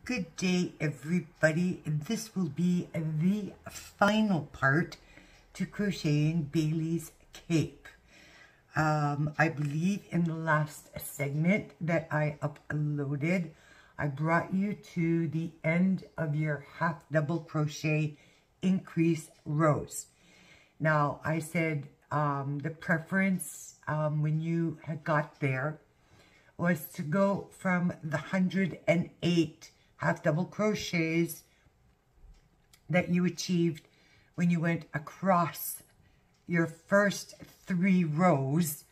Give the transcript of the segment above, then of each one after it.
Good day, everybody. This will be the final part to crocheting Bailey's cape. I believe in the last segment that I uploaded, I brought you to the end of your half double crochet increase rows. Now, I said the preference when you had got there was to go from the 108 half double crochets that you achieved when you went across your first 3 rows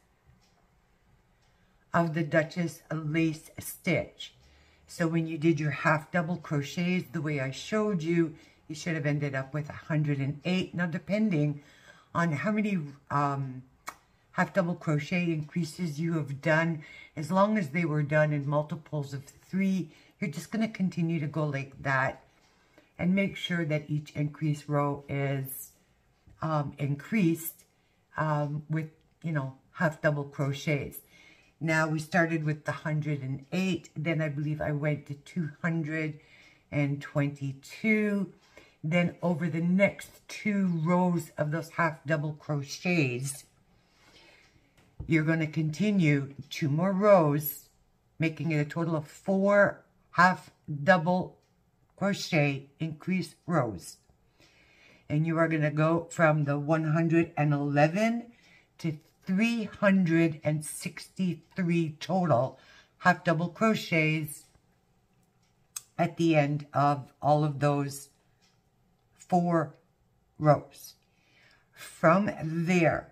of the Duchess lace stitch. So when you did your half double crochets the way I showed you, you should have ended up with 108. Now, depending on how many half double crochet increases you have done, as long as they were done in multiples of 3, you're just going to continue to go like that and make sure that each increase row is increased with, half double crochets. Now we started with the 108, then I believe I went to 222. Then over the next 2 rows of those half double crochets, you're going to continue 2 more rows, making it a total of 4 half double crochet increase rows. And you are going to go from the 111 to 363 total half double crochets at the end of all of those 4 rows. From there,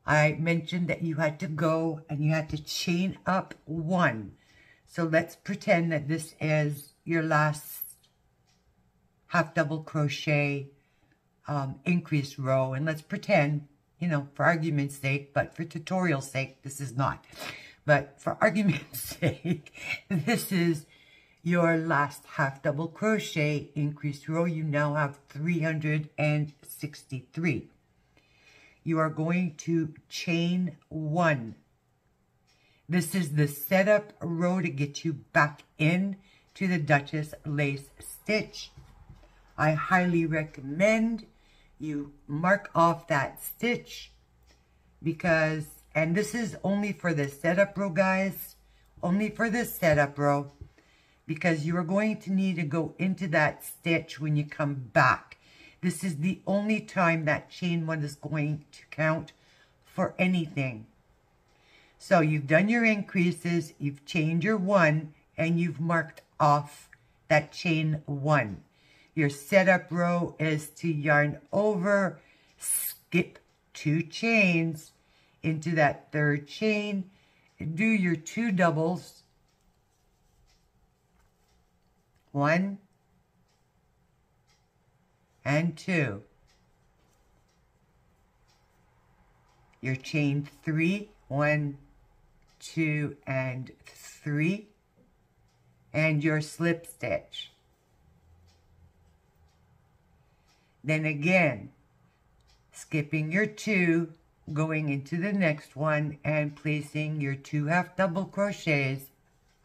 I mentioned that you had to go and you had to chain up 1. So let's pretend that this is your last half double crochet increase row. And let's pretend, for argument's sake, but for tutorial sake, this is not. But for argument's sake, this is your last half double crochet increase row. You now have 363. You are going to chain 1. This is the setup row to get you back in to the Duchess lace stitch. I highly recommend you mark off that stitch because, and this is only for the setup row, guys, only for the setup row, because you are going to need to go into that stitch when you come back. This is the only time that chain 1 is going to count for anything. So you've done your increases, you've chained your 1, and you've marked off that chain 1. Your setup row is to yarn over, skip 2 chains into that 3rd chain, do your 2 doubles, 1 and 2. Your chain 3, 1, 2, and 3, and your slip stitch. Then again, skipping your 2, going into the next one and placing your 2 half double crochets.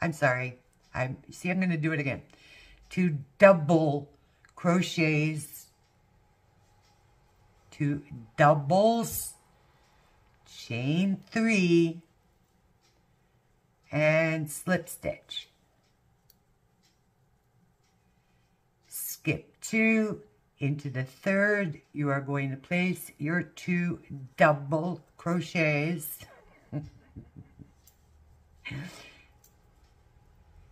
I'm sorry, I'm going to do it again. 2 double crochets, 2 doubles, chain 3, and slip stitch. Skip 2 into the 3rd. You are going to place your 2 double crochets,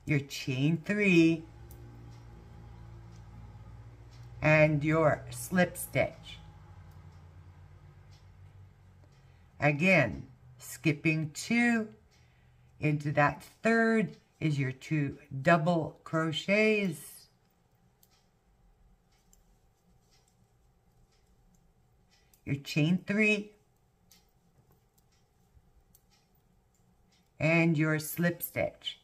your chain 3, and your slip stitch. Again, skipping 2 into that 3rd is your 2 double crochets, your chain 3, and your slip stitch.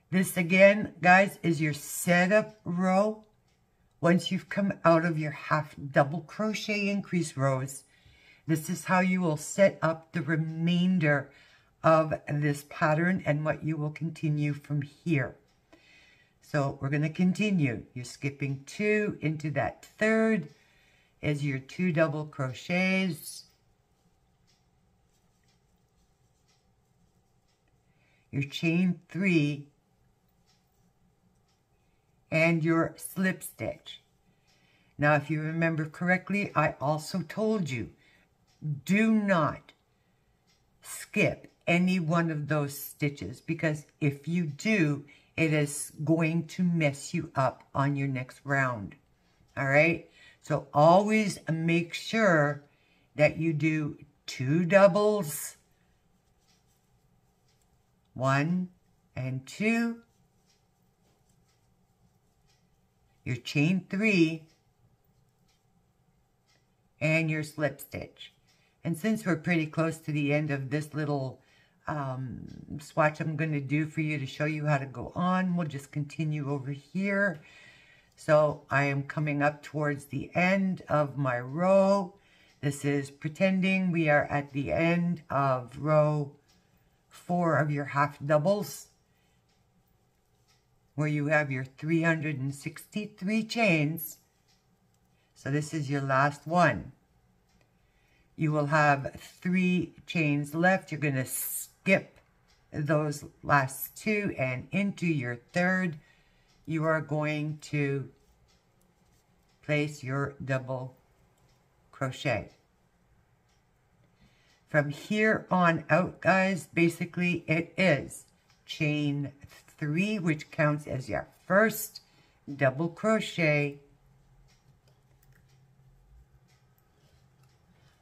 This again, guys, is your setup row. Once you've come out of your half double crochet increase rows, this is how you will set up the remainder of this pattern and what you will continue from here. So we're going to continue. You're skipping 2 into that third is your 2 double crochets. Your chain 3 and your slip stitch. Now, if you remember correctly, I also told you, do not skip any one of those stitches, because if you do, it is going to mess you up on your next round. All right? So always make sure that you do 2 doubles, 1 and 2, your chain 3, and your slip stitch. And since we're pretty close to the end of this little swatch I'm going to do for you to show you how to go on, we'll just continue over here. So I am coming up towards the end of my row. This is pretending we are at the end of row 4 of your half doubles, where you have your 363 chains. So this is your last one. You will have 3 chains left. You're going to skip those last 2 and into your third. You are going to place your double crochet. From here on out, guys, basically it is chain 3, which counts as your first double crochet.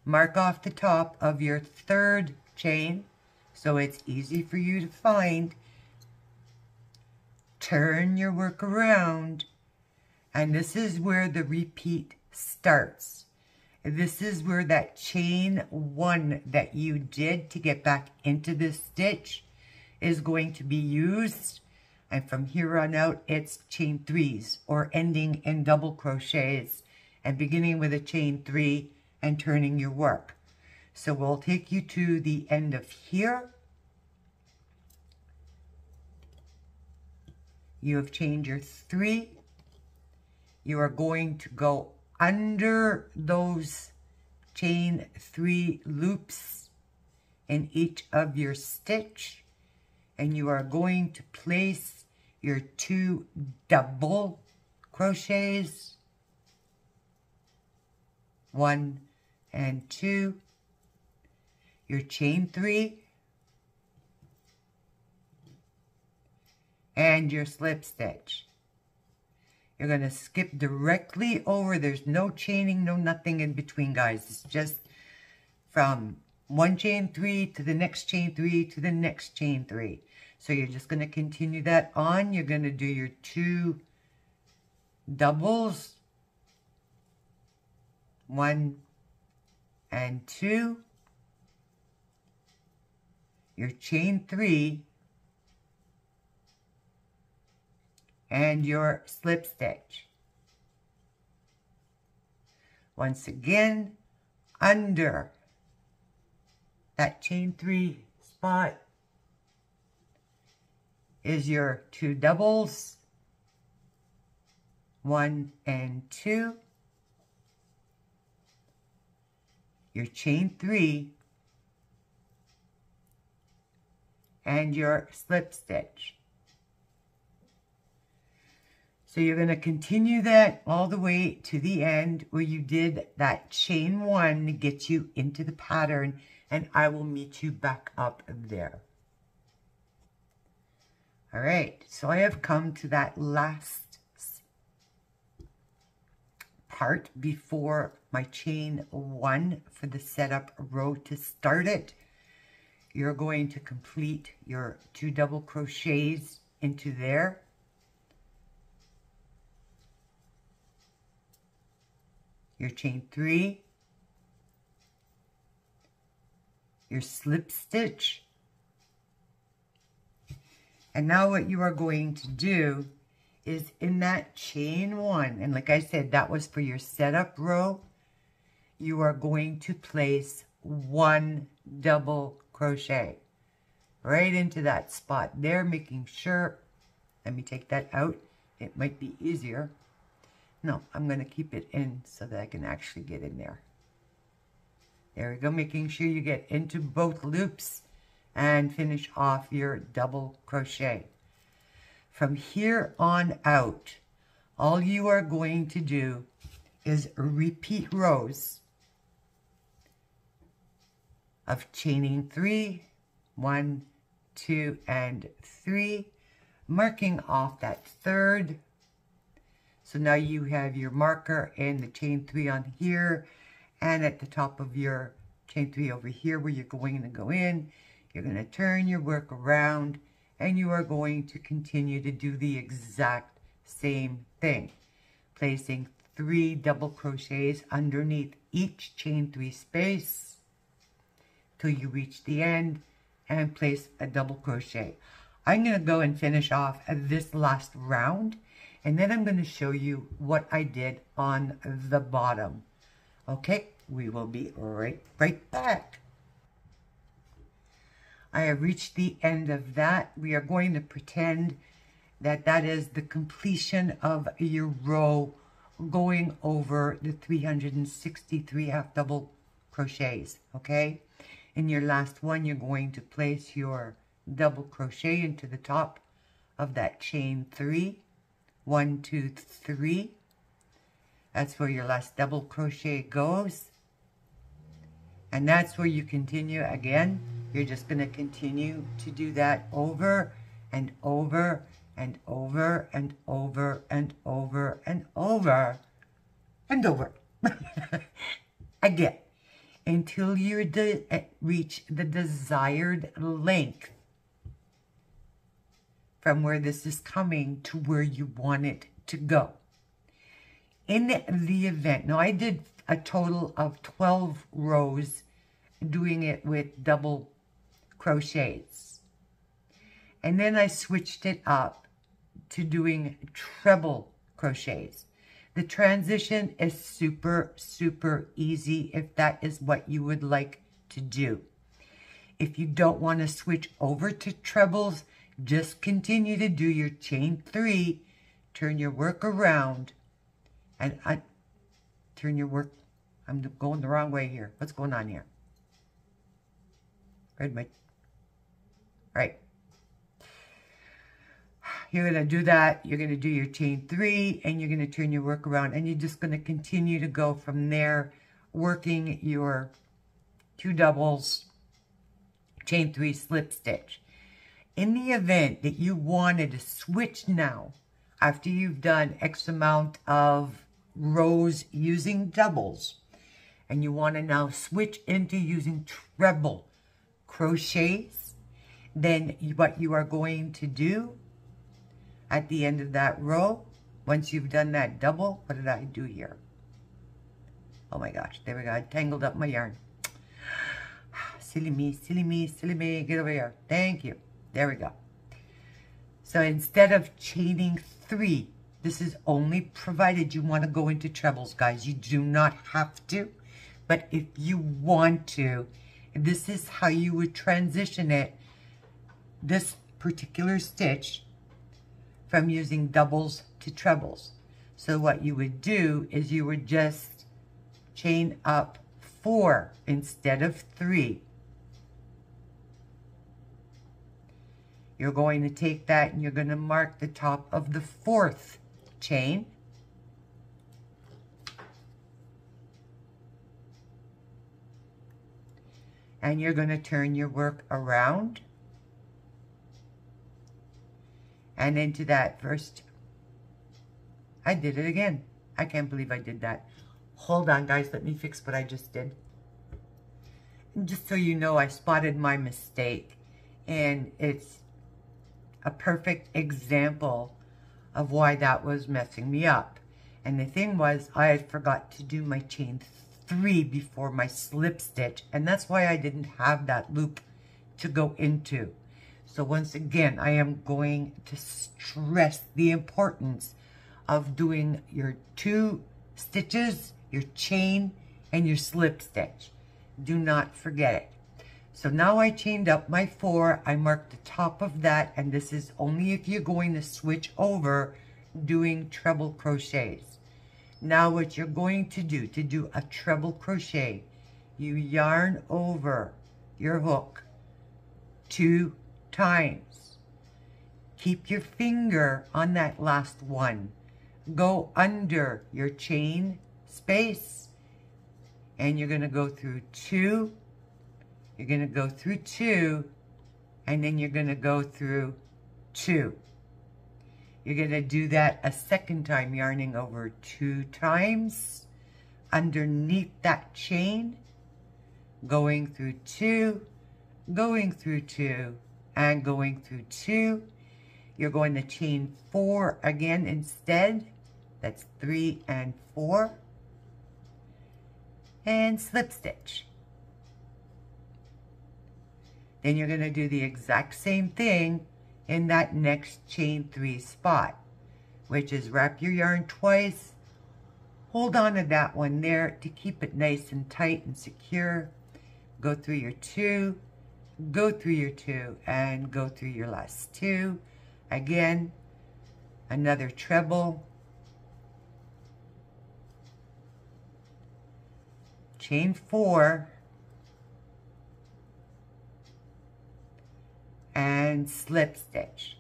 Mark off the top of your third chain so it's easy for you to find. Turn your work around, and this is where the repeat starts. This is where that chain 1 that you did to get back into this stitch is going to be used. And from here on out, it's chain 3s, or ending in double crochets and beginning with a chain 3 and turning your work. So we'll take you to the end of here. You have chained your 3. You are going to go under those chain 3 loops in each of your stitch, and you are going to place your 2 double crochets, 1 and 2, your chain 3, and your slip stitch. You're going to skip directly over. There's no chaining, no nothing in between, guys. It's just from one chain 3 to the next chain 3 to the next chain 3. So you're just going to continue that on. You're going to do your 2 doubles, 1 and 2, your chain 3, and your slip stitch. Once again, under that chain 3 spot is your 2 doubles, 1 and 2, your chain 3, and your slip stitch. So you're going to continue that all the way to the end where you did that chain 1 to get you into the pattern, and I will meet you back up there. All right, so I have come to that last part before my chain 1 for the setup row to start it. You're going to complete your 2 double crochets into there. Your chain 3, your slip stitch, and now what you are going to do is in that chain 1, and like I said, that was for your setup row, you are going to place 1 double crochet. right into that spot there, making sure, let me take that out. It might be easier. No, I'm going to keep it in so that I can actually get in there. There we go, making sure you get into both loops and finish off your double crochet. From here on out, all you are going to do is repeat rows of chaining 3, 1, 2, and 3, marking off that third. So now you have your marker and the chain 3 on here, and at the top of your chain 3 over here where you're going to go in, you're going to turn your work around, and you are going to continue to do the exact same thing, placing 3 double crochets underneath each chain 3 space till you reach the end and place a double crochet. I'm going to go and finish off this last round, and then I'm going to show you what I did on the bottom. Okay, we will be right back. I have reached the end of that. We are going to pretend that that is the completion of your row going over the 363 half double crochets, okay? In your last one, you're going to place your double crochet into the top of that chain 3. 1, 2, 3. That's where your last double crochet goes. And that's where you continue again. You're just going to continue to do that over and over and over and over and over and over and over again until you reach the desired length from where this is coming to where you want it to go. In the event, now I did a total of 12 rows doing it with double crochets. And then I switched it up to doing treble crochets. The transition is super, super easy if that is what you would like to do. If you don't want to switch over to trebles, just continue to do your chain 3, turn your work around, and turn your work. I'm going the wrong way here. What's going on here? Right. You're going to do that. You're going to do your chain 3, and you're going to turn your work around, and you're just going to continue to go from there, working your 2 doubles, chain 3, slip stitch. In the event that you wanted to switch now, after you've done X amount of rows using doubles, and you want to now switch into using treble crochets, then what you are going to do at the end of that row, once you've done that double, what did I do here? Oh my gosh, there we go. I tangled up my yarn. Silly me, silly me, silly me. Get over here. Thank you. There we go. So instead of chaining 3, this is only provided you want to go into trebles, guys. You do not have to. But if you want to, this is how you would transition it, this particular stitch, from using doubles to trebles. So what you would do is you would just chain up 4 instead of 3. You're going to take that and you're going to mark the top of the 4th chain. And you're going to turn your work around and into that first. I did it again. I can't believe I did that. Hold on, guys. Let me fix what I just did. And just so you know, I spotted my mistake. And it's a perfect example of why that was messing me up. And the thing was, I had forgot to do my chain 3 before my slip stitch, and that's why I didn't have that loop to go into. So once again, I am going to stress the importance of doing your 2 stitches, your chain, and your slip stitch. Do not forget it. So now I chained up my 4. I marked the top of that, and this is only if you're going to switch over doing treble crochets. Now what you're going to do a treble crochet, you yarn over your hook 2 times. Keep your finger on that last one. Go under your chain space, and you're going to go through 2. You're going to go through 2, and then you're going to go through 2. You're going to do that a second time, yarning over 2 times underneath that chain, going through 2, going through 2, and going through 2. You're going to chain 4 again instead. That's 3 and 4. And slip stitch. Then you're going to do the exact same thing in that next chain 3 spot, which is wrap your yarn twice, hold on to that one there to keep it nice and tight and secure, go through your 2, go through your 2, and go through your last 2. Again, another treble, chain 4, and slip stitch.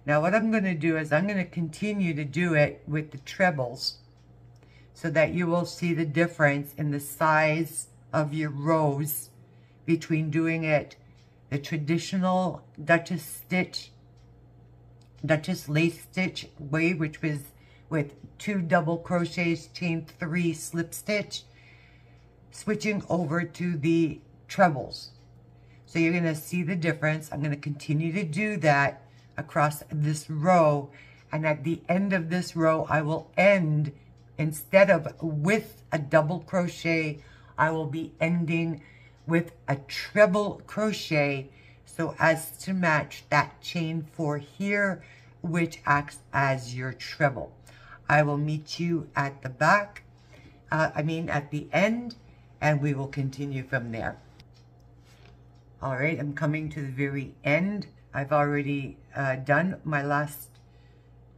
Now what I'm going to do is I'm going to continue to do it with the trebles so that you will see the difference in the size of your rows between doing it the traditional Duchess lace stitch way, which was with 2 double crochets, chain 3, slip stitch, switching over to the trebles. So you're going to see the difference. I'm going to continue to do that across this row. And at the end of this row, I will end, instead of with a double crochet, I will be ending with a treble crochet so as to match that chain 4 here, which acts as your treble. I will meet you at the back, at the end, and we will continue from there. All right, I'm coming to the very end. I've already done my last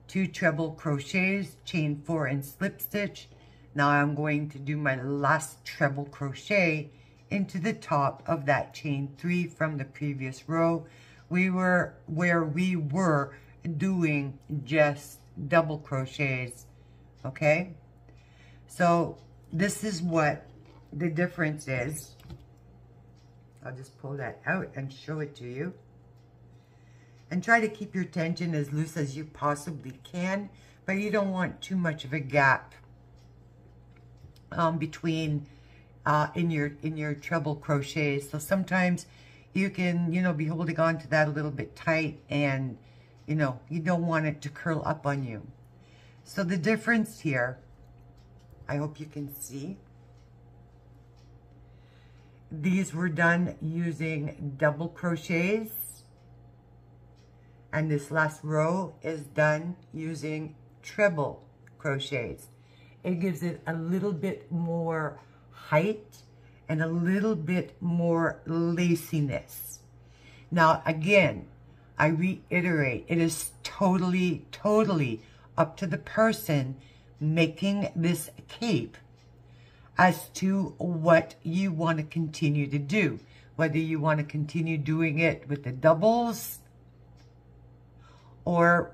2 treble crochets, chain 4 and slip stitch. Now I'm going to do my last treble crochet into the top of that chain 3 from the previous row. Where we were doing just double crochets, okay? So this is what the difference is. I'll just pull that out and show it to you. And try to keep your tension as loose as you possibly can, but you don't want too much of a gap between in your treble crochets. So sometimes you can, be holding on to that a little bit tight, and you don't want it to curl up on you. So the difference here, I hope you can see. These were done using double crochets, and this last row is done using treble crochets. It gives it a little bit more height and a little bit more laciness. Now again, I reiterate, it is totally up to the person making this cape as to what you want to continue to do. Whether you want to continue doing it with the doubles, or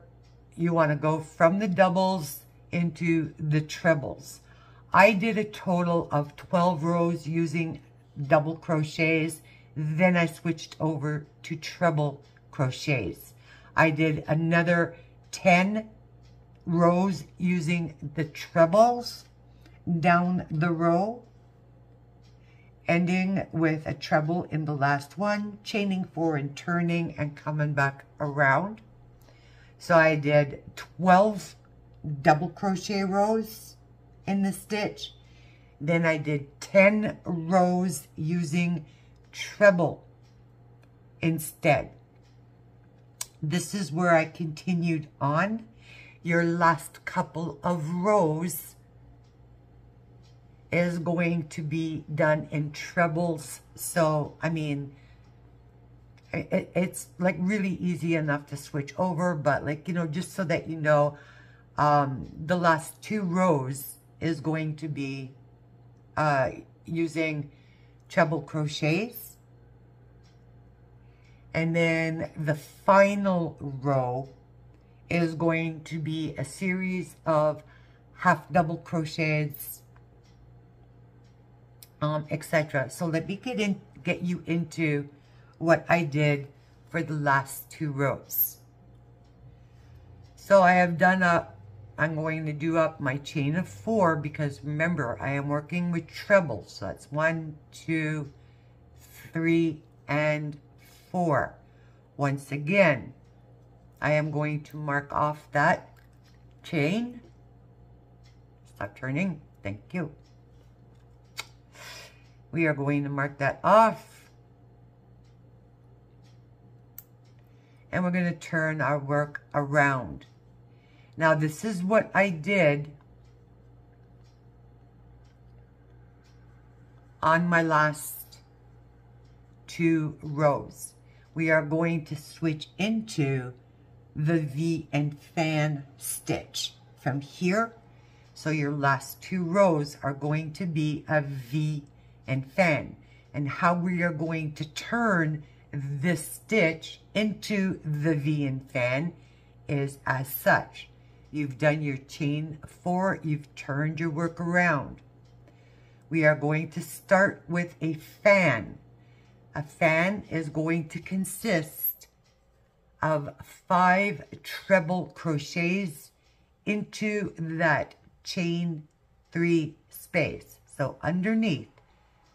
you want to go from the doubles into the trebles. I did a total of 12 rows using double crochets. Then I switched over to treble crochets. I did another 10 rows using the trebles down the row, ending with a treble in the last one, chaining 4 and turning and coming back around. So I did 12 double crochet rows in the stitch. Then I did 10 rows using treble instead. This is where I continued on. Your last couple of rows, is going to be done in trebles. So, I mean, it's like really easy enough to switch over, but like, you know, just so that you know, the last 2 rows is going to be using treble crochets. And then the final row is going to be a series of half double crochets, etc. So let me get you into what I did for the last 2 rows. So I have done I'm going to do up my chain of 4 because remember I am working with trebles. So that's 1, 2, 3, and 4. Once again, I am going to mark off that chain. Stop turning. Thank you. We are going to mark that off. And we're going to turn our work around. Now this is what I did on my last 2 rows. We are going to switch into the V and fan stitch from here. So your last 2 rows are going to be a V and fan. And how we are going to turn this stitch into the V and fan is as such. You've done your chain 4, you've turned your work around. We are going to start with a fan. A fan is going to consist of 5 treble crochets into that chain 3 space. So underneath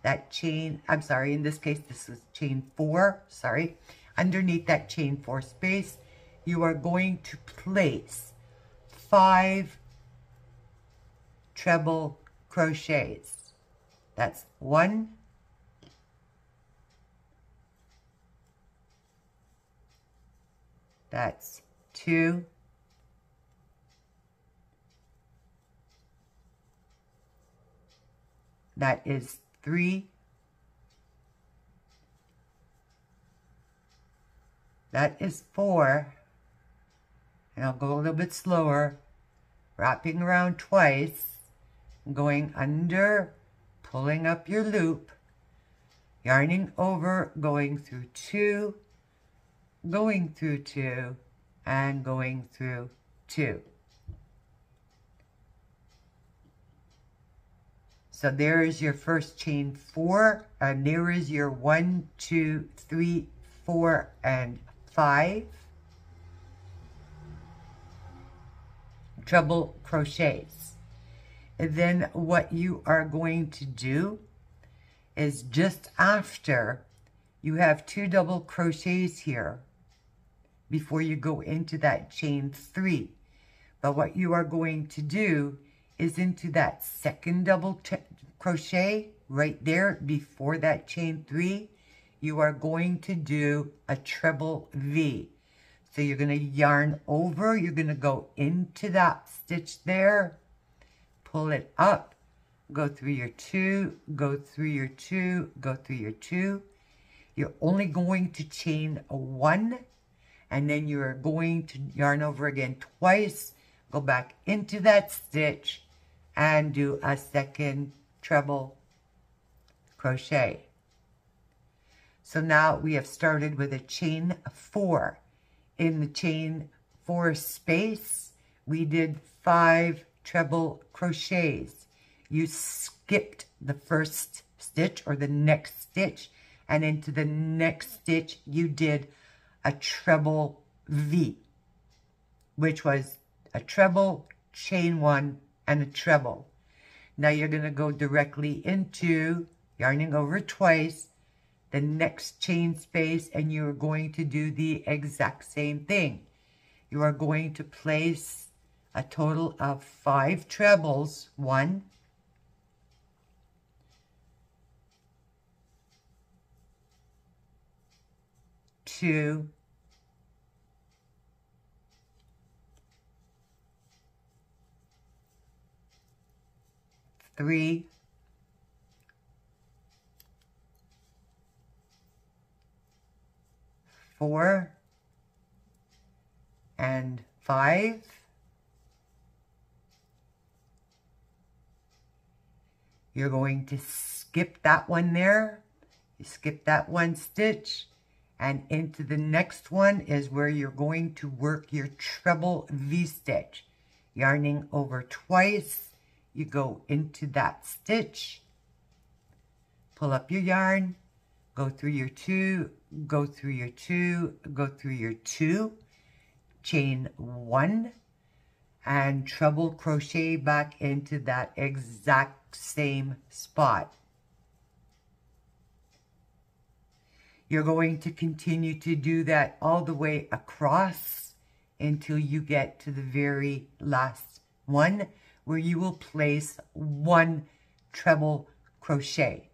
that chain, I'm sorry, in this case this is chain 4, sorry. Underneath that chain 4 space, you are going to place 5 treble crochets. That's 1, that's 2, that is 3, that is 4, and I'll go a little bit slower, wrapping around twice, going under, pulling up your loop, yarning over, going through 2, going through 2, and going through 2. So there is your first chain 4, and there is your 1, 2, 3, 4, and 5 treble crochets. And then what you are going to do is just after you have 2 double crochets here before you go into that chain 3. But what you are going to do is into that second double crochet right there before that chain 3, you are going to do a treble V. So you're going to yarn over, you're going to go into that stitch there, pull it up, go through your 2, go through your 2, go through your 2. You're only going to chain 1, and then you're going to yarn over again twice, go back into that stitch, and do a second treble crochet. So now we have started with a chain 4. In the chain 4 space, we did 5 treble crochets. You skipped the first stitch or the next stitch, and into the next stitch you did a treble V, which was a treble, chain 1, and a treble. Now you're going to go directly into yarning over twice, the next chain space, and you're going to do the exact same thing. You are going to place a total of 5 trebles, 1, 2, 3, 4 and 5. You're going to skip that one there. You skip that one stitch, and into the next one is where you're going to work your treble V-stitch. Yarning over twice, you go into that stitch, pull up your yarn, go through your 2, go through your 2, go through your 2, chain 1, and treble crochet back into that exact same spot. You're going to continue to do that all the way across until you get to the very last one, where you will place 1 treble crochet.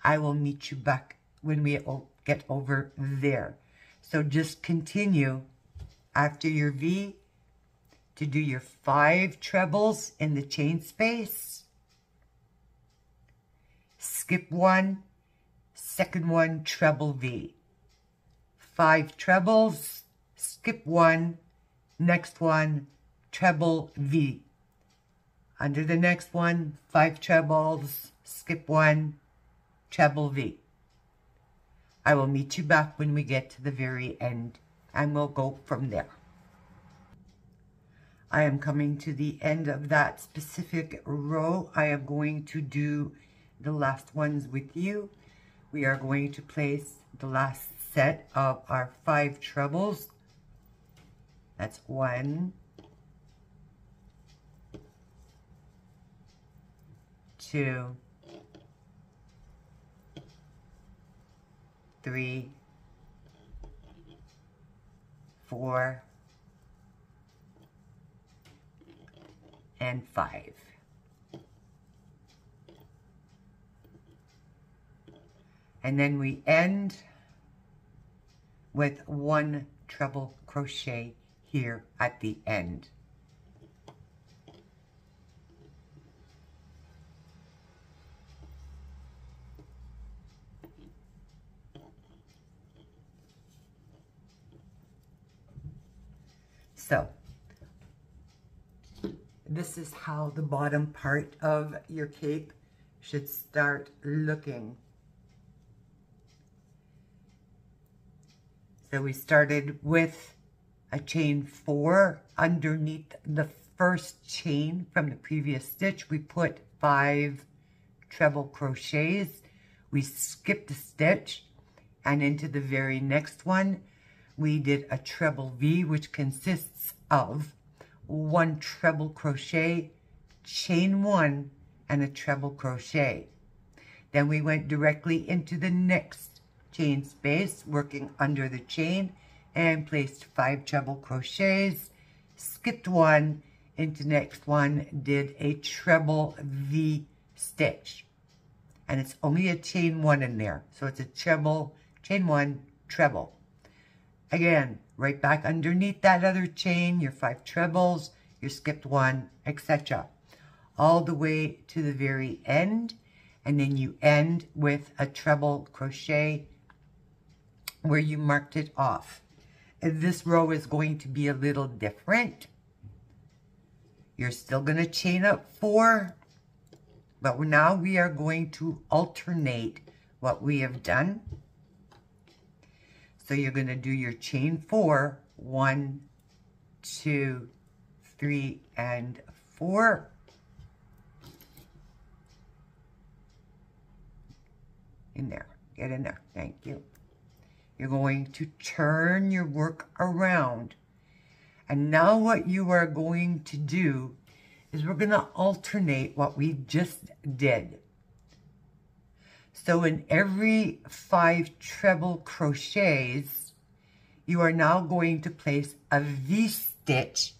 I will meet you back when we get over there. So just continue after your V to do your 5 trebles in the chain space. Skip 1, second one, treble V. 5 trebles, skip 1, next one, treble V. Under the next one, 5 trebles, skip 1, treble V. I will meet you back when we get to the very end, and we'll go from there. I am coming to the end of that specific row. I am going to do the last ones with you. We are going to place the last set of our 5 trebles. That's 1, 2, 3, 4, and 5. And then we end with 1 treble crochet here at the end. So this is how the bottom part of your cape should start looking. So we started with a chain 4 underneath the first chain from the previous stitch. We put 5 treble crochets. We skipped a stitch, and into the very next one, we did a treble V, which consists of 1 treble crochet, chain 1, and a treble crochet. Then we went directly into the next chain space, working under the chain, and placed 5 treble crochets, skipped 1, into next one, did a treble V stitch. And it's only a chain 1 in there. So it's a treble, chain 1, treble. Again, right back underneath that other chain, your 5 trebles, your skipped 1, etc. All the way to the very end. And then you end with a treble crochet where you marked it off. And this row is going to be a little different. You're still going to chain up 4, but now we are going to alternate what we have done. So you're going to do your chain 4, 1, 2, 3, and 4. In there, get in there, thank you. You're going to turn your work around. And now what you are going to do is we're going to alternate what we just did. So in every 5 treble crochets, you are now going to place a V-stitch.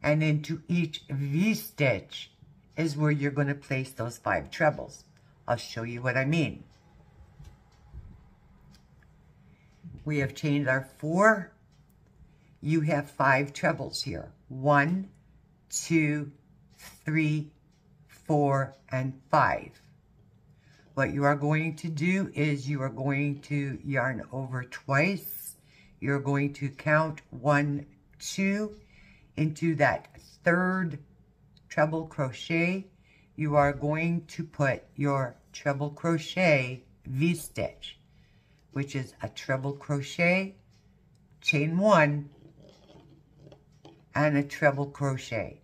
And into each V-stitch is where you're going to place those 5 trebles. I'll show you what I mean. We have chained our 4. You have 5 trebles here. 1, 2, 3, 4, and 5. What you are going to do is you are going to yarn over twice. You're going to count 1, 2 into that third treble crochet. You are going to put your treble crochet V-stitch, which is a treble crochet, chain 1, and a treble crochet,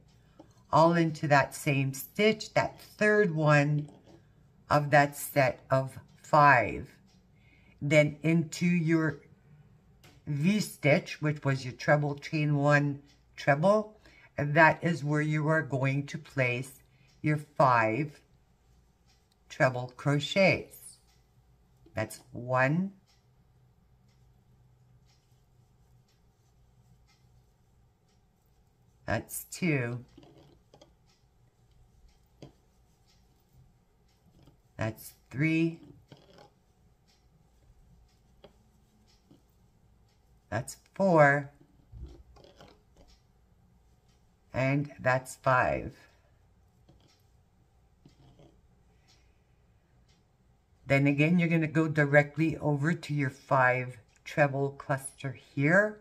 all into that same stitch, that third one of that set of 5. Then into your V-stitch, which was your treble, chain 1, treble, and that is where you are going to place your 5 treble crochets. That's 1, that's 2, that's 3, that's 4, and that's 5. Then again, you're going to go directly over to your 5 treble cluster here.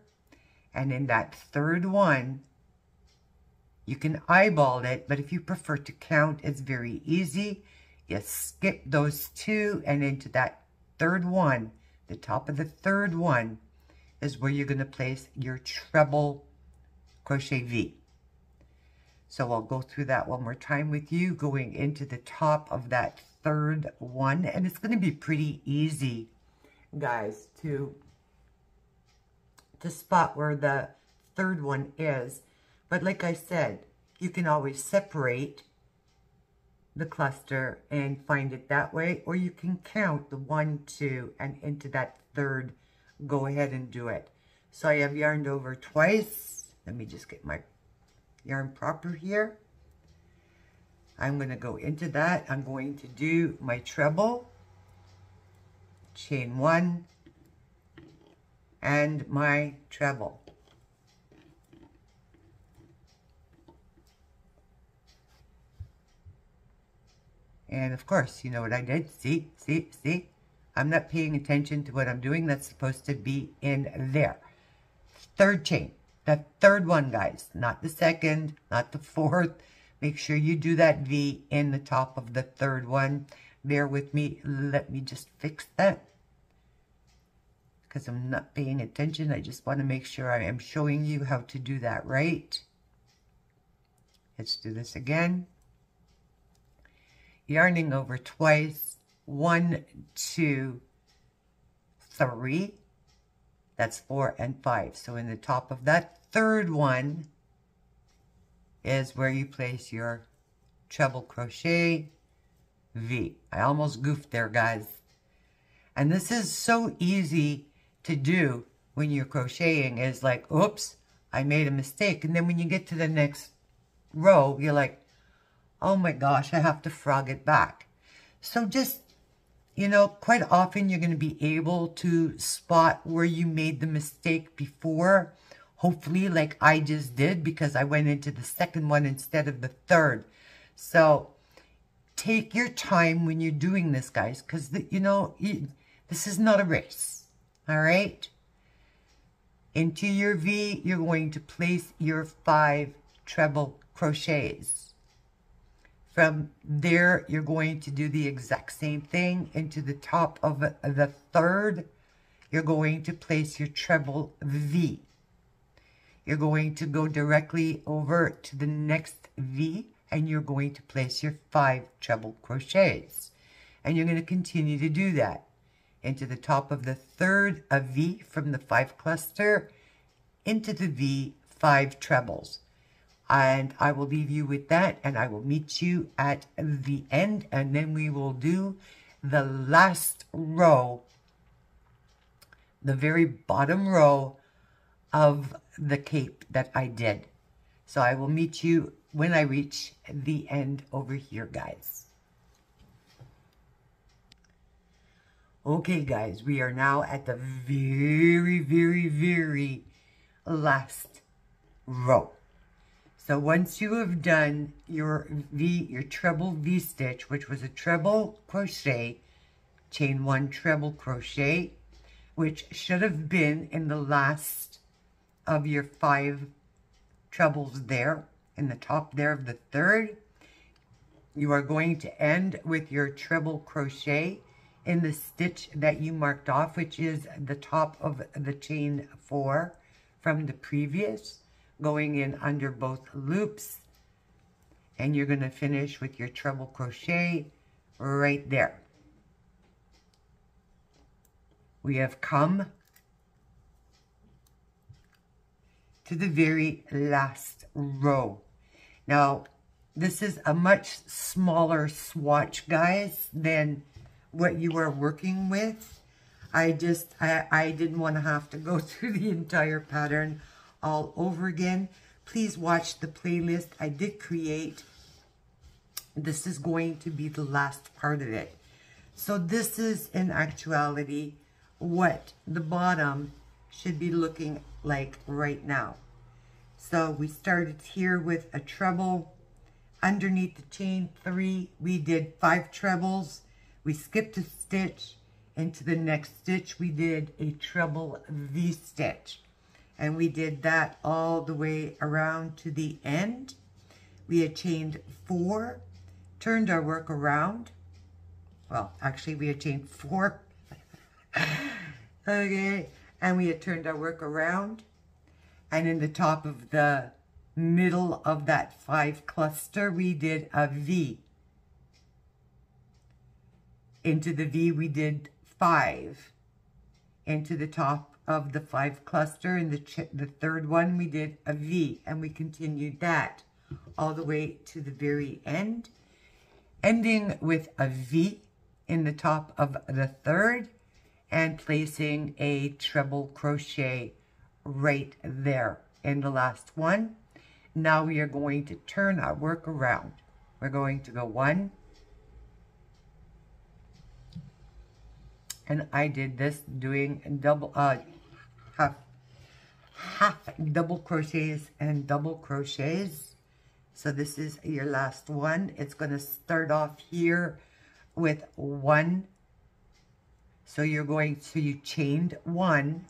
And in that third one, you can eyeball it, but if you prefer to count, it's very easy. You skip those 2, and into that third one, the top of the third one, is where you're going to place your treble crochet V. So I'll go through that one more time with you, going into the top of that third one, and it's going to be pretty easy, guys, to spot where the third one is. But like I said, you can always separate the cluster and find it that way, or you can count the 1, 2, and into that third, go ahead and do it. So I have yarned over twice. Let me just get my yarn proper here. I'm going to go into that. I'm going to do my treble, chain 1, and my treble. And of course, you know what I did. See? I'm not paying attention to what I'm doing. That's supposed to be in there. Third chain. The third one, guys. Not the second, not the fourth. Make sure you do that V in the top of the third one. Bear with me. Let me just fix that, because I'm not paying attention. I just want to make sure I am showing you how to do that right. Let's do this again. Yarning over twice. 1, 2, 3. That's 4 and 5. So in the top of that third one is where you place your treble crochet V. I almost goofed there, guys. And this is so easy to do when you're crocheting. Is like, oops, I made a mistake. And then when you get to the next row, you're like, oh my gosh, I have to frog it back. So just, you know, quite often you're going to be able to spot where you made the mistake before. Hopefully, like I just did, because I went into the second one instead of the third. So take your time when you're doing this, guys, because, you know, this is not a race. All right? Into your V, you're going to place your 5 treble crochets. From there, you're going to do the exact same thing. Into the top of the third, you're going to place your treble V. You're going to go directly over to the next V, and you're going to place your 5 treble crochets. And you're going to continue to do that. Into the top of the third, a V from the 5 cluster, into the V, 5 trebles. And I will leave you with that, and I will meet you at the end, and then we will do the last row, the very bottom row of the cape that I did. So I will meet you when I reach the end over here, guys. Okay, guys, we are now at the very, very, very last row. So once you have done your treble V stitch, which was a treble crochet, chain 1 treble crochet, which should have been in the last of your 5 trebles there, in the top there of the third. You are going to end with your treble crochet in the stitch that you marked off, which is the top of the chain 4 from the previous, going in under both loops. And you're going to finish with your treble crochet right there. We have come to the very last row. Now, this is a much smaller swatch, guys, than what you are working with. I didn't want to have to go through the entire pattern all over again. Please watch the playlist I did create. This is going to be the last part of it. So this is, in actuality, what the bottom should be looking like right now. So we started here with a treble. Underneath the chain 3, we did 5 trebles. We skipped a stitch. Into the next stitch, we did a treble V stitch. And we did that all the way around to the end. We had chained 4, turned our work around. Well, actually, we had chained 4. Okay, and we had turned our work around. And in the top of the middle of that 5 cluster, we did a V. Into the V, we did 5. Into the top of the 5 cluster, in the third one, we did a V, and we continued that all the way to the very end, ending with a V in the top of the third, and placing a treble crochet right there in the last one. Now we are going to turn our work around. We're going to go 1, and I did this doing double half double crochets and double crochets. So this is your last one. It's going to start off here with 1. So you're going to, you chained 1.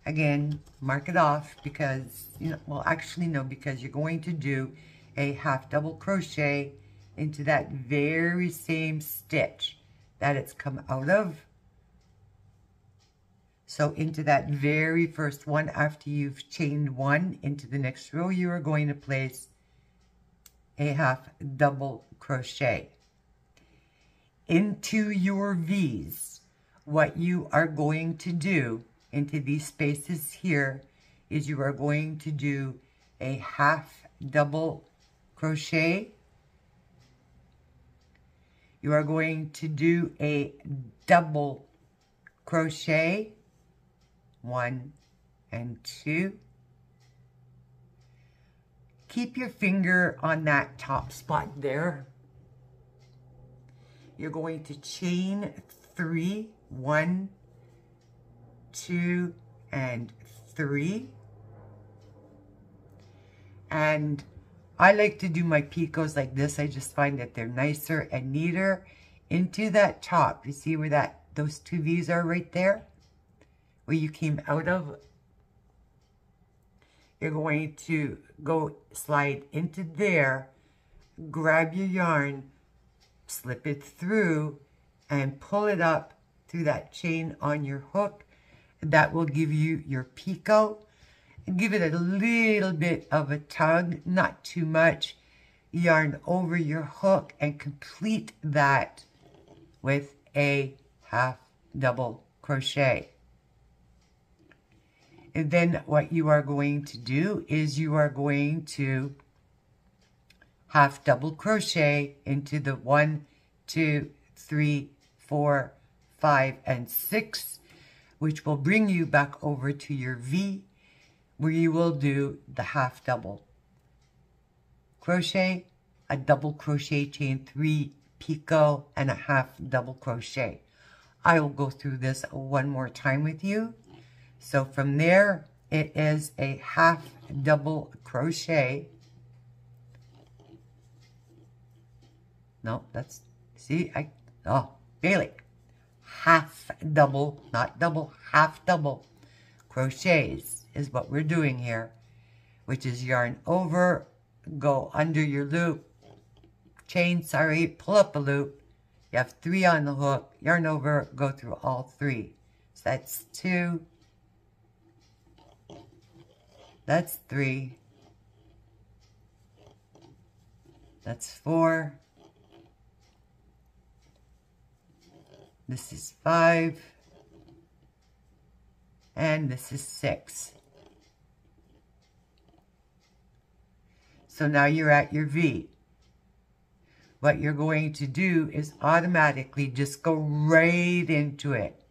Again, mark it off because, you know, well, actually no, because you're going to do a half double crochet into that very same stitch that it's come out of. So into that very first one, after you've chained 1 into the next row, you are going to place a half double crochet. Into your V's, what you are going to do into these spaces here is you are going to do a half double crochet. You are going to do a double crochet, 1 and 2. Keep your finger on that top spot there. You're going to chain 3, 1, 2, and 3. And I like to do my picots like this. I just find that they're nicer and neater. Into that top, you see where those 2 V's are right there? Where you came out of. You're going to go slide into there, grab your yarn, slip it through, and pull it up through that chain on your hook. That will give you your picot. And give it a little bit of a tug, not too much. Yarn over your hook and complete that with a half double crochet. And then what you are going to do is you are going to half double crochet into the 1, 2, 3, 4, 5, and 6, which will bring you back over to your V, where you will do the half double crochet, a double crochet, chain 3, picot, and a half double crochet. I will go through this one more time with you. So from there, it is a half double crochet. No, that's, see, Bailey. Half double, not double, half double crochets is what we're doing here, which is yarn over, go under your loop, pull up a loop. You have 3 on the hook, yarn over, go through all 3. So that's 2, that's 3, that's 4, this is 5, and this is 6. So now you're at your V. What you're going to do is automatically just go right into it,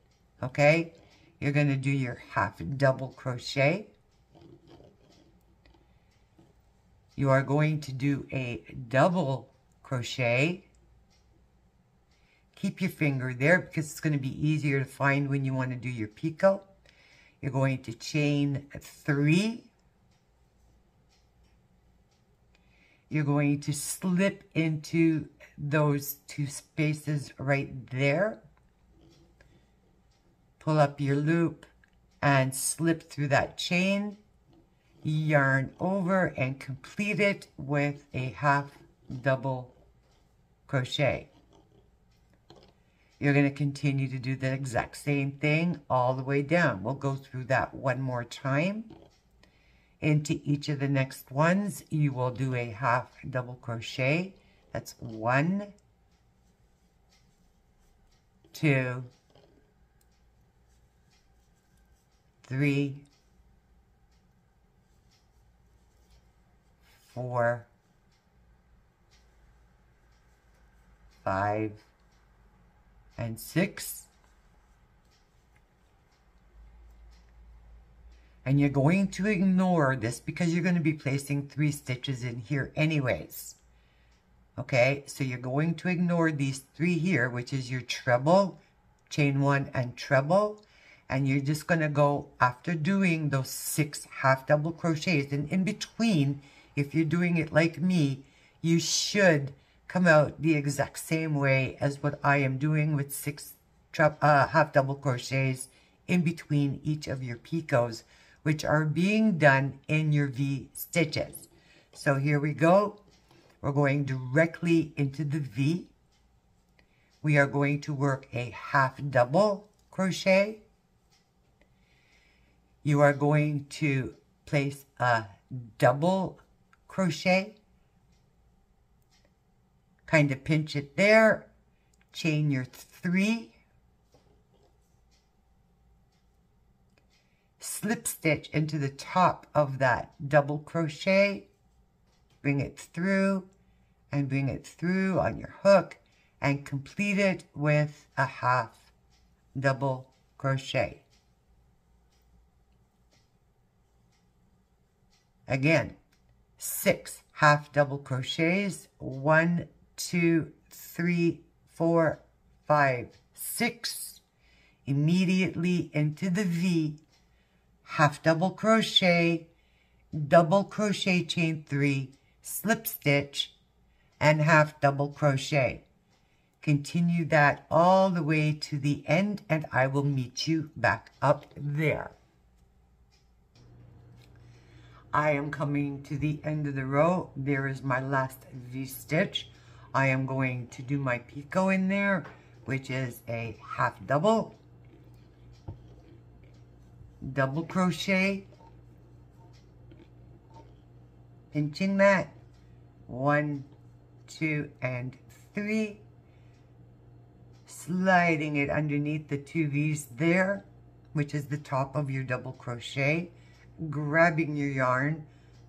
okay? You're going to do your half double crochet. You are going to do a double crochet. Keep your finger there because it's going to be easier to find when you want to do your picot. You're going to chain 3. You're going to slip into those 2 spaces right there. Pull up your loop and slip through that chain. Yarn over and complete it with a half double crochet. You're going to continue to do the exact same thing all the way down. We'll go through that one more time. Into each of the next ones, you will do a half double crochet. That's 1, 2, 3, 4, 5, and 6. And you're going to ignore this because you're going to be placing 3 stitches in here anyways. Okay, so you're going to ignore these 3 here, which is your treble, chain 1 and treble. And you're just going to go, after doing those 6 half double crochets, and in between, if you're doing it like me, you should come out the exact same way as what I am doing with 6 half double crochets in between each of your picots, which are being done in your V stitches. So here we go. We're going directly into the V. We are going to work a half double crochet. You are going to place a double crochet. Kind of pinch it there. Chain your 3. Slip stitch into the top of that double crochet, bring it through and bring it through on your hook and complete it with a half double crochet. Again, 6 half double crochets, 1, 2, 3, 4, 5, 6, immediately into the V. Half double crochet, double crochet, chain 3, slip stitch, and half double crochet. Continue that all the way to the end, and I will meet you back up there. I am coming to the end of the row. There is my last V stitch. I am going to do my picot in there, which is a half double. Double crochet, pinching that, 1, 2, and 3, sliding it underneath the 2 V's there, which is the top of your double crochet, grabbing your yarn,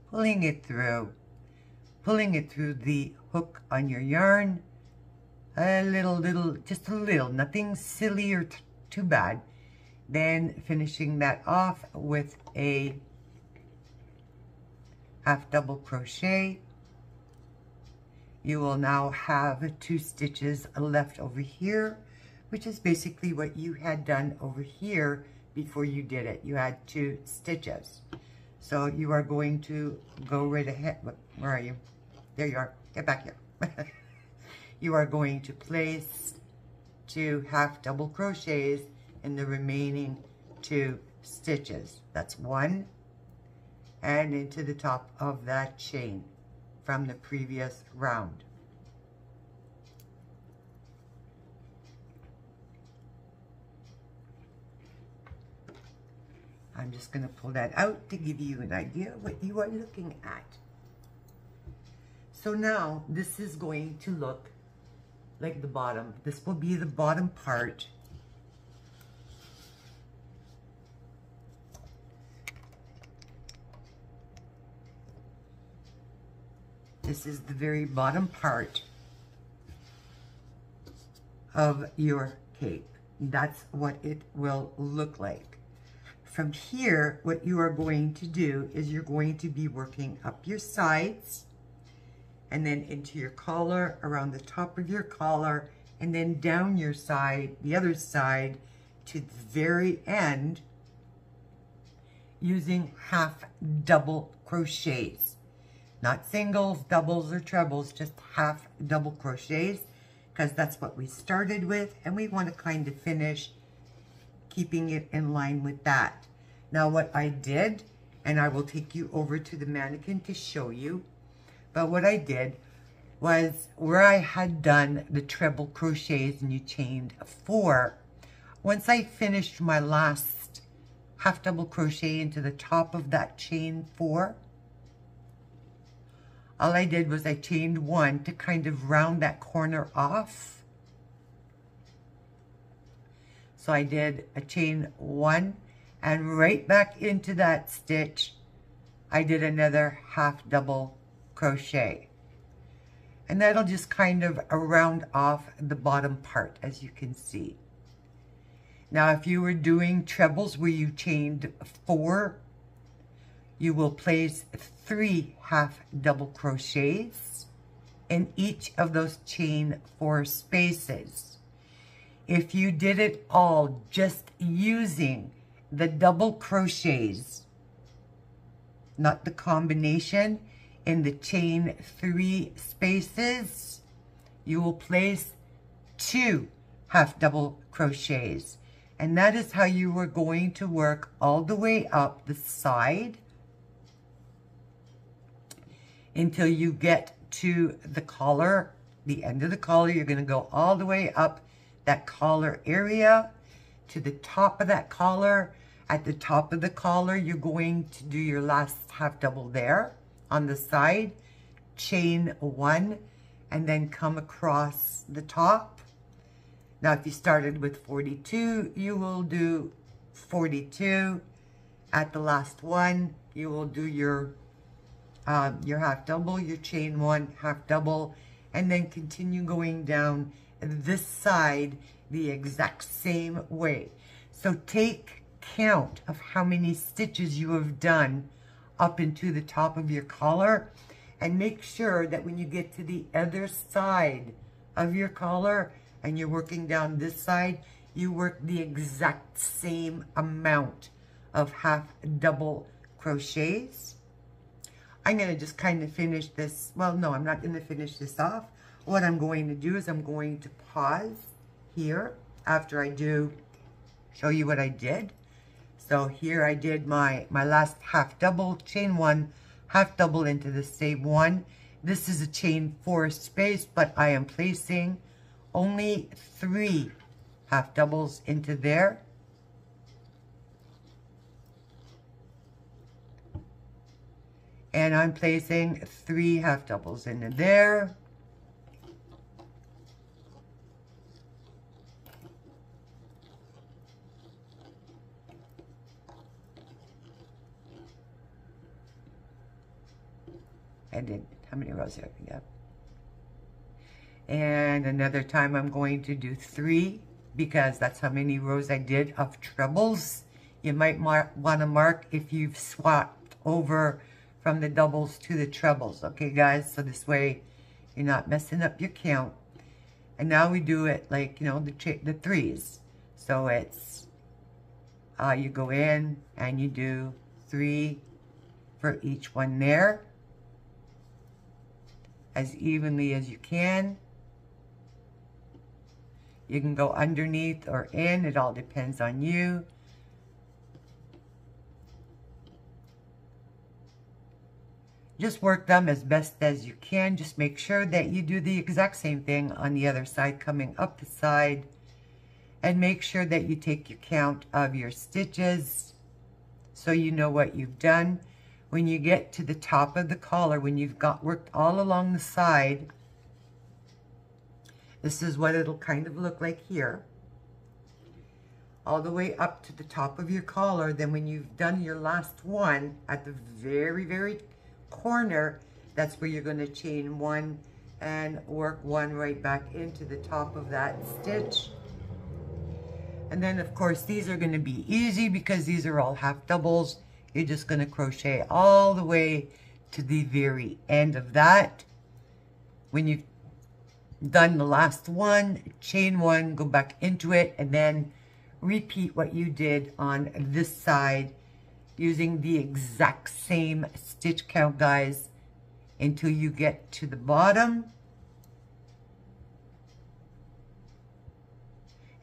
pulling it through the hook on your yarn, just a little, nothing silly or too bad. Then finishing that off with a half double crochet. You will now have 2 stitches left over here, which is basically what you had done over here before you did it. You had 2 stitches. So you are going to go right ahead. Where are you? There you are. Get back here. You are going to place 2 half double crochets in the remaining 2 stitches. That's 1, and into the top of that chain from the previous round. I'm just going to pull that out to give you an idea of what you are looking at. So now this is going to look like the bottom. This will be the bottom part. This is the very bottom part of your cape. That's what it will look like. From here, what you are going to do is you're going to be working up your sides and then into your collar, around the top of your collar, and then down your side, the other side, to the very end, using half double crochets. Not singles, doubles, or trebles, just half double crochets, because that's what we started with, and we want to kind of finish keeping it in line with that. Now what I did, and I will take you over to the mannequin to show you, but what I did was where I had done the treble crochets and you chained 4, once I finished my last half double crochet into the top of that chain 4, all I did was I chained 1 to kind of round that corner off. So I did a chain 1, and right back into that stitch, I did another half double crochet. And that'll just kind of round off the bottom part, as you can see. Now, if you were doing trebles where you chained 4, you will place 3 half double crochets in each of those chain 4 spaces. If you did it all just using the double crochets, not the combination, in the chain 3 spaces, you will place 2 half double crochets. And that is how you are going to work all the way up the side until you get to the collar, the end of the collar. You're going to go all the way up that collar area to the top of that collar. At the top of the collar, you're going to do your last half double there on the side, chain 1, and then come across the top. Now, if you started with 42, you will do 42. At the last one, you will do your half double, your chain 1, half double, and then continue going down this side the exact same way. So take count of how many stitches you have done up into the top of your collar, and make sure that when you get to the other side of your collar and you're working down this side, you work the exact same amount of half double crochets. I'm going to just kind of finish this. Well, no, I'm not going to finish this off. What I'm going to do is I'm going to pause here after I show you what I did. So here I did my last half double, chain 1, half double into the same one. This is a chain 4 space, but I am placing only 3 half doubles into there. And I'm placing 3 half doubles into there. And then, how many rows did I get? And another time I'm going to do 3, because that's how many rows I did of trebles. You might want to mark if you've swapped over from the doubles to the trebles. Okay, guys? So this way you're not messing up your count. And now we do it like, you know, the 3s. So it's you go in and you do 3 for each one there, as evenly as you can. You can go underneath or in, it all depends on you. Just work them as best as you can. Just make sure that you do the exact same thing on the other side, coming up the side. And make sure that you take your count of your stitches so you know what you've done. When you get to the top of the collar, when you've got worked all along the side, this is what it'll kind of look like here. All the way up to the top of your collar. Then when you've done your last one at the very, very corner, that's where you're going to chain 1 and work 1 right back into the top of that stitch. And then of course these are going to be easy because these are all half doubles. You're just going to crochet all the way to the very end of that. When you've done the last one, chain 1, go back into it, and then repeat what you did on this side using the exact same stitch count, guys, until you get to the bottom.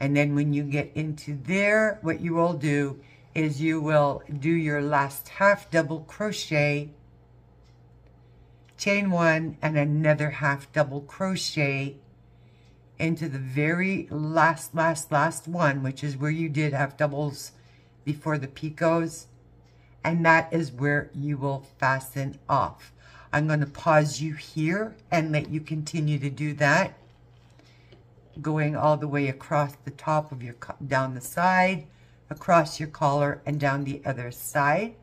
And then when you get into there, what you will do is you will do your last half double crochet, chain 1, and another half double crochet into the very last one, which is where you did half doubles before the picots. And that is where you will fasten off. I'm going to pause you here and let you continue to do that, going all the way across the top of your, down the side, across your collar, and down the other side.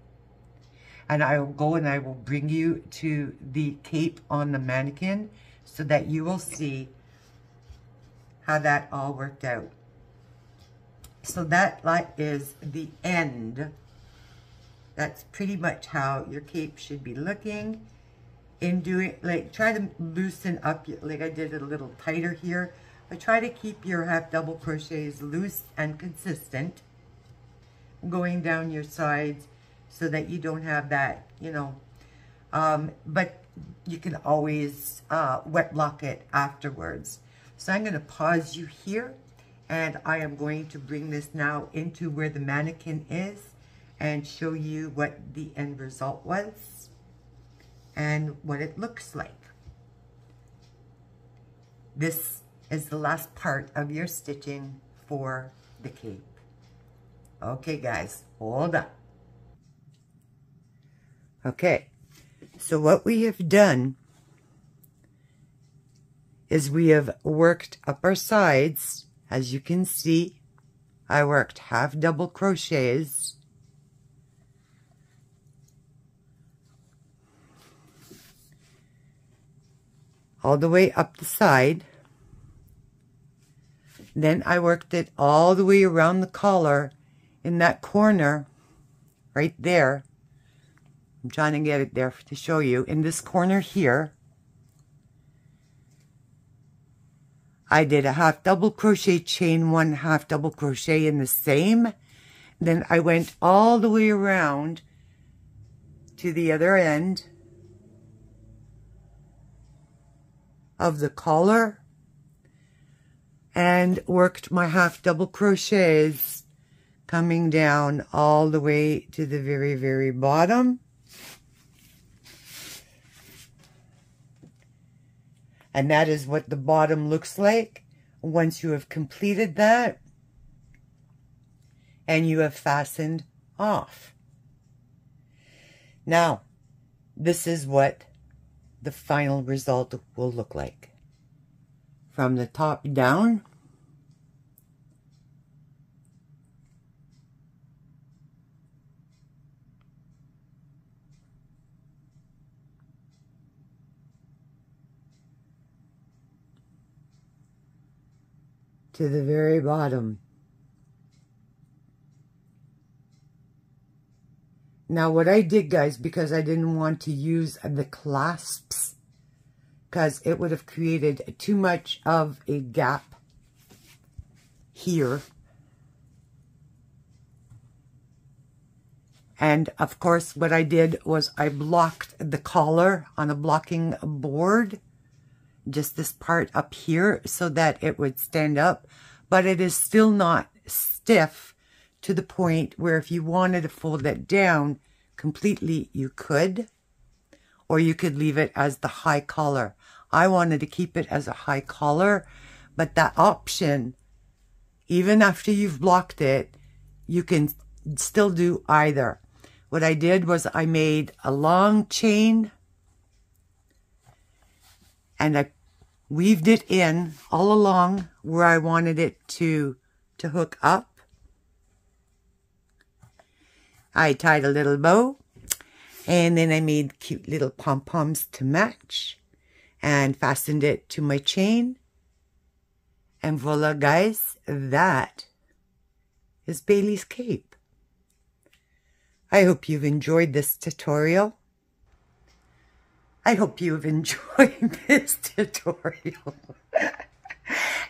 And I will go and I will bring you to the cape on the mannequin so that you will see how that all worked out. So that is the end. That's pretty much how your cape should be looking. In doing, like, try to loosen up, like I did it a little tighter here, but try to keep your half double crochets loose and consistent going down your sides so that you don't have that, you know, but you can always wet block it afterwards. So I'm going to pause you here, and I am going to bring this now into where the mannequin is and show you what the end result was and what it looks like. This is the last part of your stitching for the cape. Okay, guys, hold on. Okay, so what we have done is we have worked up our sides. As you can see, I worked half double crochets all the way up the side. Then I worked it all the way around the collar in that corner right there. I'm trying to get it there to show you. In this corner here, I did a half double crochet, chain 1 half double crochet in the same. Then I went all the way around to the other end of the collar and worked my half double crochets coming down all the way to the very, very bottom. And that is what the bottom looks like once you have completed that and you have fastened off. Now, this is what the final result will look like. From the top down, to the very bottom. Now what I did, guys, because I didn't want to use the clasps, because it would have created too much of a gap here. And of course, what I did was I blocked the collar on a blocking board, just this part up here, so that it would stand up. But it is still not stiff to the point where if you wanted to fold it down completely, you could. Or you could leave it as the high collar. I wanted to keep it as a high collar, but that option, even after you've blocked it, you can still do either. What I did was I made a long chain and I weaved it in all along where I wanted it to hook up. I tied a little bow, and then I made cute little pom-poms to match and fastened it to my chain. And voila, guys, that is Bailey's cape. I hope you've enjoyed this tutorial. I hope you have enjoyed this tutorial.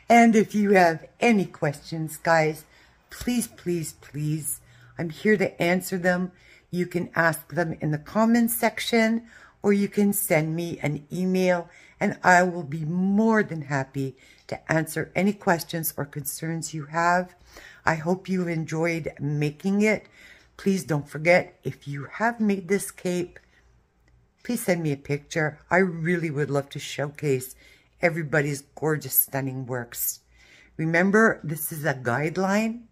And if you have any questions, guys, please, please, please, I'm here to answer them. You can ask them in the comments section, or you can send me an email, and I will be more than happy to answer any questions or concerns you have. I hope you enjoyed making it. Please don't forget, if you have made this cape, please send me a picture. I really would love to showcase everybody's gorgeous, stunning works. Remember, this is a guideline.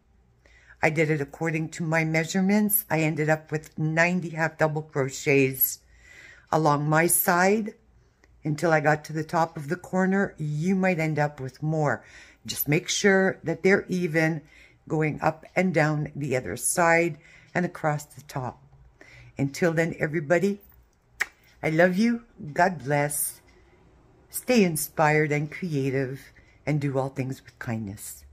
I did it according to my measurements. I ended up with 90 half double crochets along my side until I got to the top of the corner. You might end up with more. Just make sure that they're even going up and down the other side and across the top. Until then, everybody, I love you. God bless. Stay inspired and creative, and do all things with kindness.